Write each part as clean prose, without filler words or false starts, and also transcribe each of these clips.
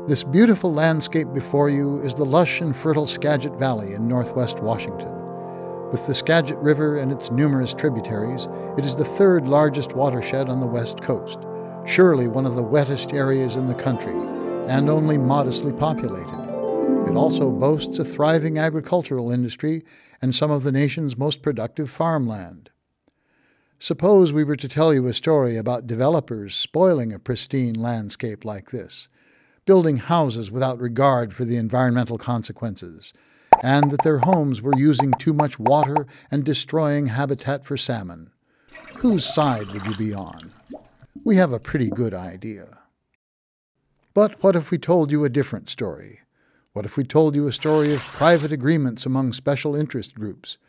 This beautiful landscape before you is the lush and fertile Skagit Valley in northwest Washington. With the Skagit River and its numerous tributaries, it is the third largest watershed on the west coast, surely one of the wettest areas in the country, and only modestly populated. It also boasts a thriving agricultural industry and some of the nation's most productive farmland. Suppose we were to tell you a story about developers spoiling a pristine landscape like this, building houses without regard for the environmental consequences, and that their homes were using too much water and destroying habitat for salmon. Whose side would you be on? We have a pretty good idea. But what if we told you a different story? What if we told you a story of private agreements among special interest groups?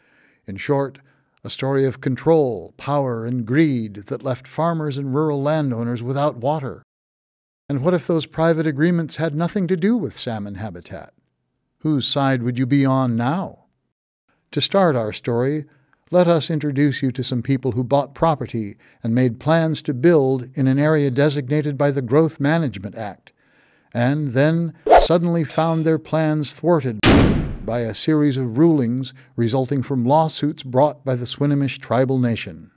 In short, a story of control, power, and greed that left farmers and rural landowners without water. And what if those private agreements had nothing to do with salmon habitat? Whose side would you be on now? To start our story, let us introduce you to some people who bought property and made plans to build in an area designated by the Growth Management Act, and then suddenly found their plans thwarted by a series of rulings resulting from lawsuits brought by the Swinomish tribal nation.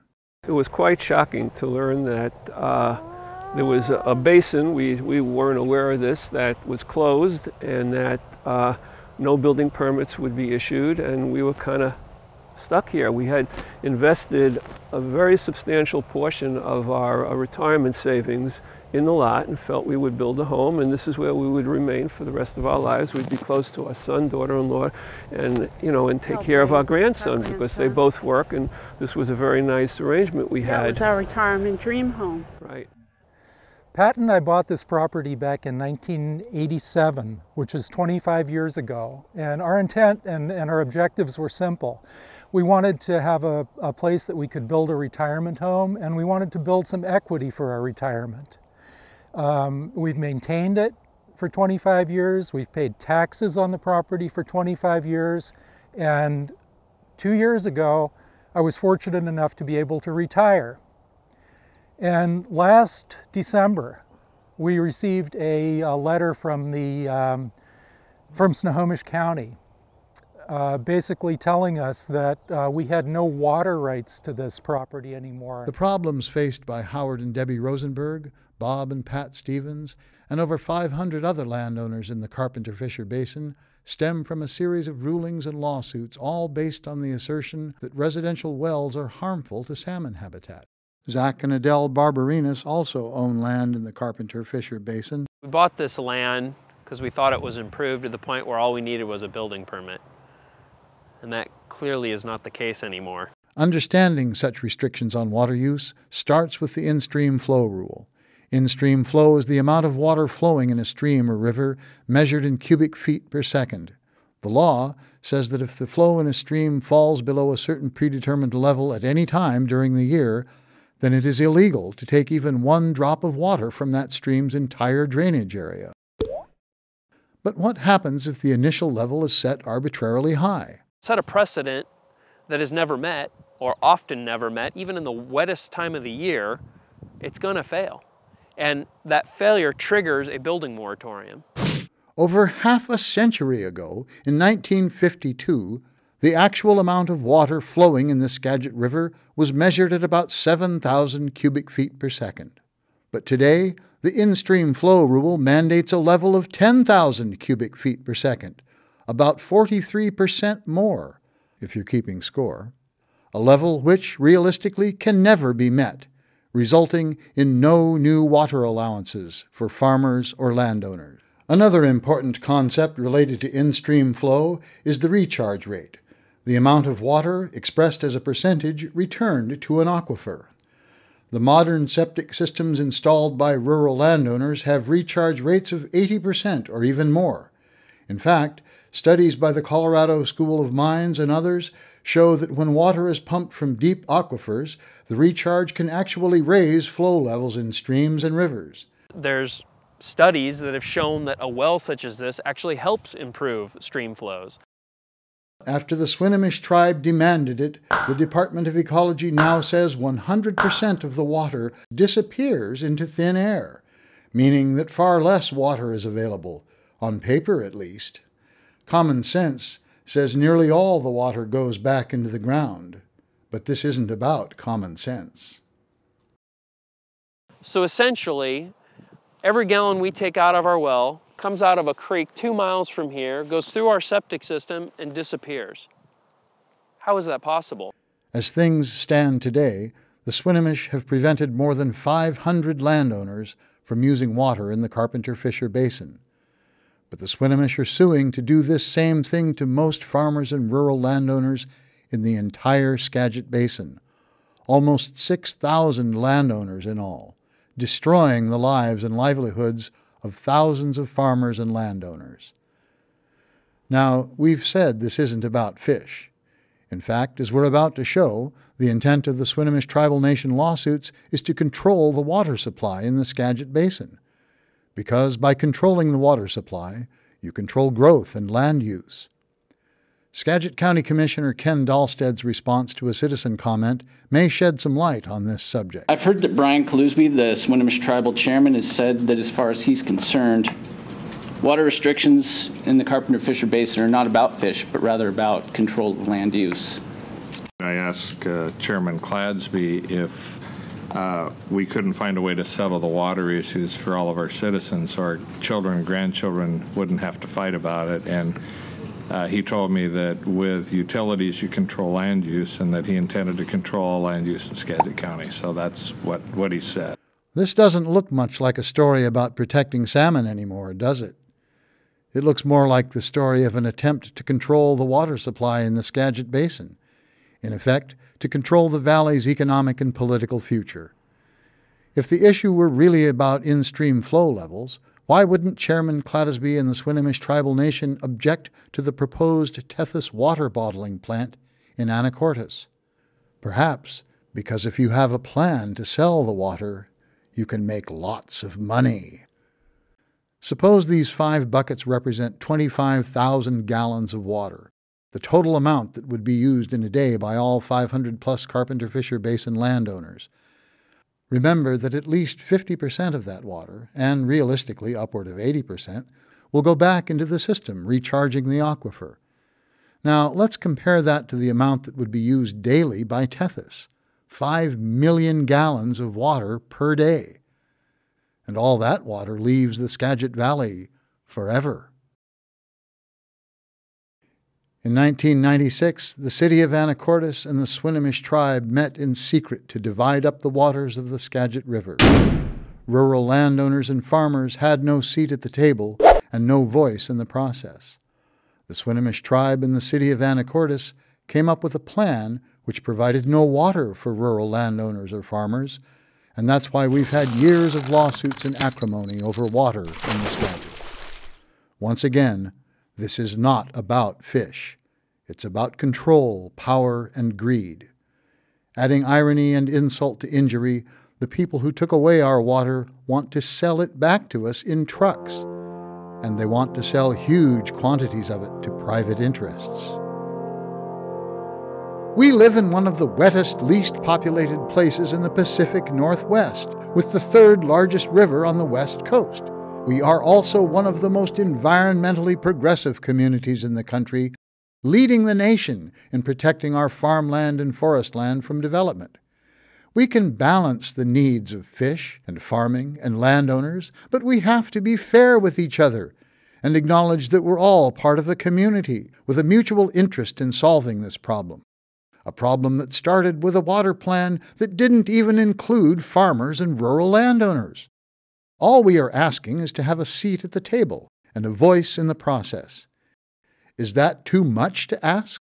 It was quite shocking to learn that there was a basin, we weren't aware of this, that was closed and that no building permits would be issued, and we were kind of stuck here. We had invested a very substantial portion of our retirement savings in the lot and felt we would build a home, and this is where we would remain for the rest of our lives. We'd be close to our son, daughter-in-law, and and take care of our grandson because they both work, and this was a very nice arrangement we had. That was our retirement dream home. Right. Pat and I bought this property back in 1987, which is 25 years ago, and our intent and our objectives were simple. We wanted to have a place that we could build a retirement home, and we wanted to build some equity for our retirement. We've maintained it for 25 years, we've paid taxes on the property for 25 years, and 2 years ago I was fortunate enough to be able to retire. And last December, we received a letter from Snohomish County, basically telling us that we had no water rights to this property anymore. The problems faced by Howard and Debbie Rosenberg, Bob and Pat Stevens, and over 500 other landowners in the Carpenter-Fisher Basin stem from a series of rulings and lawsuits, all based on the assertion that residential wells are harmful to salmon habitat. Zach and Adele Barbarinas also own land in the Carpenter-Fisher Basin. We bought this land because we thought it was improved to the point where all we needed was a building permit. And that clearly is not the case anymore. Understanding such restrictions on water use starts with the in-stream flow rule. In-stream flow is the amount of water flowing in a stream or river measured in cubic feet per second. The law says that if the flow in a stream falls below a certain predetermined level at any time during the year, then it is illegal to take even one drop of water from that stream's entire drainage area. But what happens if the initial level is set arbitrarily high? Set a precedent that is never met, or often never met, even in the wettest time of the year, it's going to fail. And that failure triggers a building moratorium. Over half a century ago, in 1952, the actual amount of water flowing in the Skagit River was measured at about 7,000 cubic feet per second. But today, the in-stream flow rule mandates a level of 10,000 cubic feet per second, about 43% more, if you're keeping score, a level which realistically can never be met, resulting in no new water allowances for farmers or landowners. Another important concept related to in-stream flow is the recharge rate, the amount of water, expressed as a percentage, returned to an aquifer. The modern septic systems installed by rural landowners have recharge rates of 80% or even more. In fact, studies by the Colorado School of Mines and others show that when water is pumped from deep aquifers, the recharge can actually raise flow levels in streams and rivers. There's studies that have shown that a well such as this actually helps improve stream flows. After the Swinomish tribe demanded it, the Department of Ecology now says 100% of the water disappears into thin air, meaning that far less water is available, on paper at least. Common sense says nearly all the water goes back into the ground, but this isn't about common sense. So essentially, every gallon we take out of our well comes out of a creek 2 miles from here, goes through our septic system, and disappears. How is that possible? As things stand today, the Swinomish have prevented more than 500 landowners from using water in the Carpenter-Fisher Basin. But the Swinomish are suing to do this same thing to most farmers and rural landowners in the entire Skagit Basin, almost 6,000 landowners in all, destroying the lives and livelihoods of thousands of farmers and landowners. Now, we've said this isn't about fish. In fact, as we're about to show, the intent of the Swinomish Tribal Nation lawsuits is to control the water supply in the Skagit Basin. Because by controlling the water supply, you control growth and land use. Skagit County Commissioner Ken Dahlsted's response to a citizen comment may shed some light on this subject. I've heard that Brian Kalusby, the Swinomish Tribal Chairman, has said that as far as he's concerned, water restrictions in the Carpenter-Fisher Basin are not about fish, but rather about control of land use. I asked Chairman Cladsby if we couldn't find a way to settle the water issues for all of our citizens so our children and grandchildren wouldn't have to fight about it. And he told me that with utilities you control land use, and that he intended to control all land use in Skagit County. So that's what he said. This doesn't look much like a story about protecting salmon anymore, does it? It looks more like the story of an attempt to control the water supply in the Skagit Basin. In effect, to control the valley's economic and political future. If the issue were really about in-stream flow levels, why wouldn't Chairman Cladsby and the Swinomish Tribal Nation object to the proposed Tethys water bottling plant in Anacortes? Perhaps because if you have a plan to sell the water, you can make lots of money. Suppose these 5 buckets represent 25,000 gallons of water, the total amount that would be used in a day by all 500-plus Carpenter-Fisher Basin landowners. Remember that at least 50% of that water, and realistically upward of 80%, will go back into the system, recharging the aquifer. Now, let's compare that to the amount that would be used daily by Tethys, 5 million gallons of water per day. And all that water leaves the Skagit Valley forever. In 1996, the city of Anacortes and the Swinomish tribe met in secret to divide up the waters of the Skagit River. Rural landowners and farmers had no seat at the table and no voice in the process. The Swinomish tribe and the city of Anacortes came up with a plan which provided no water for rural landowners or farmers, and that's why we've had years of lawsuits and acrimony over water in the Skagit. Once again, this is not about fish. It's about control, power, and greed. Adding irony and insult to injury, the people who took away our water want to sell it back to us in trucks, and they want to sell huge quantities of it to private interests. We live in one of the wettest, least populated places in the Pacific Northwest, with the 3rd largest river on the west coast. We are also one of the most environmentally progressive communities in the country, leading the nation in protecting our farmland and forest land from development. We can balance the needs of fish and farming and landowners, but we have to be fair with each other and acknowledge that we're all part of a community with a mutual interest in solving this problem. A problem that started with a water plan that didn't even include farmers and rural landowners. All we are asking is to have a seat at the table and a voice in the process. Is that too much to ask?